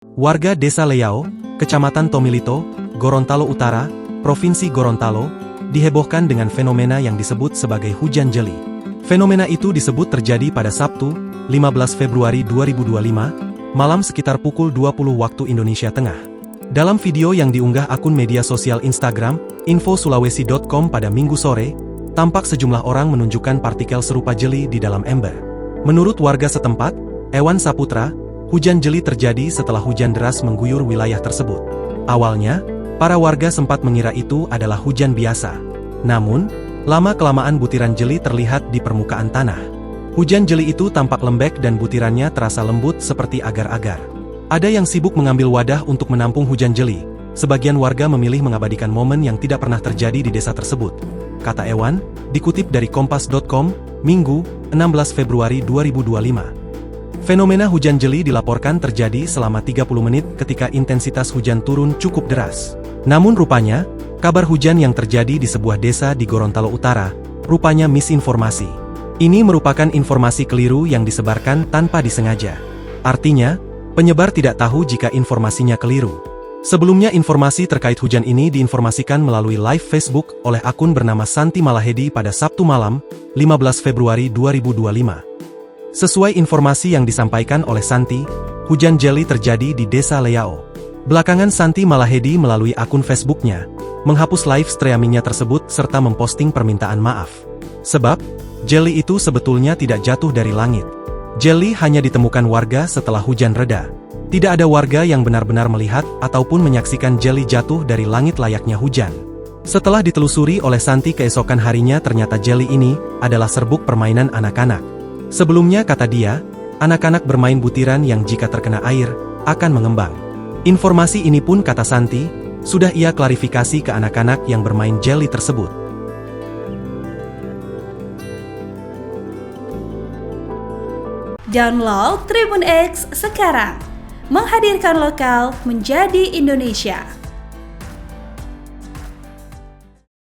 Warga Desa Leyao, Kecamatan Tomilito, Gorontalo Utara, Provinsi Gorontalo, dihebohkan dengan fenomena yang disebut sebagai hujan jeli. Fenomena itu disebut terjadi pada Sabtu, 15 Februari 2025, malam sekitar pukul 20 waktu Indonesia Tengah. Dalam video yang diunggah akun media sosial Instagram, infosulawesi.com pada Minggu sore, tampak sejumlah orang menunjukkan partikel serupa jeli di dalam ember. Menurut warga setempat, Ewan Saputra, hujan jeli terjadi setelah hujan deras mengguyur wilayah tersebut. Awalnya, para warga sempat mengira itu adalah hujan biasa. Namun, lama-kelamaan butiran jeli terlihat di permukaan tanah. Hujan jeli itu tampak lembek dan butirannya terasa lembut seperti agar-agar. Ada yang sibuk mengambil wadah untuk menampung hujan jeli. Sebagian warga memilih mengabadikan momen yang tidak pernah terjadi di desa tersebut. Kata Ewan, dikutip dari kompas.com, Minggu, 16 Februari 2025. Fenomena hujan jeli dilaporkan terjadi selama 30 menit ketika intensitas hujan turun cukup deras. Namun rupanya, kabar hujan yang terjadi di sebuah desa di Gorontalo Utara, rupanya misinformasi. Ini merupakan informasi keliru yang disebarkan tanpa disengaja. Artinya, penyebar tidak tahu jika informasinya keliru. Sebelumnya informasi terkait hujan ini diinformasikan melalui live Facebook oleh akun bernama Santi Malahedi pada Sabtu malam, 15 Februari 2025. Sesuai informasi yang disampaikan oleh Santi, hujan jeli terjadi di Desa Leyao. Belakangan Santi Malahedi melalui akun Facebooknya, menghapus live streamingnya tersebut serta memposting permintaan maaf. Sebab, jeli itu sebetulnya tidak jatuh dari langit. Jeli hanya ditemukan warga setelah hujan reda. Tidak ada warga yang benar-benar melihat ataupun menyaksikan jeli jatuh dari langit layaknya hujan. Setelah ditelusuri oleh Santi keesokan harinya ternyata jeli ini adalah serbuk permainan anak-anak. Sebelumnya kata dia, anak-anak bermain butiran yang jika terkena air, akan mengembang. Informasi ini pun kata Santi, sudah ia klarifikasi ke anak-anak yang bermain jeli tersebut. Download Tribun X sekarang, menghadirkan lokal menjadi Indonesia.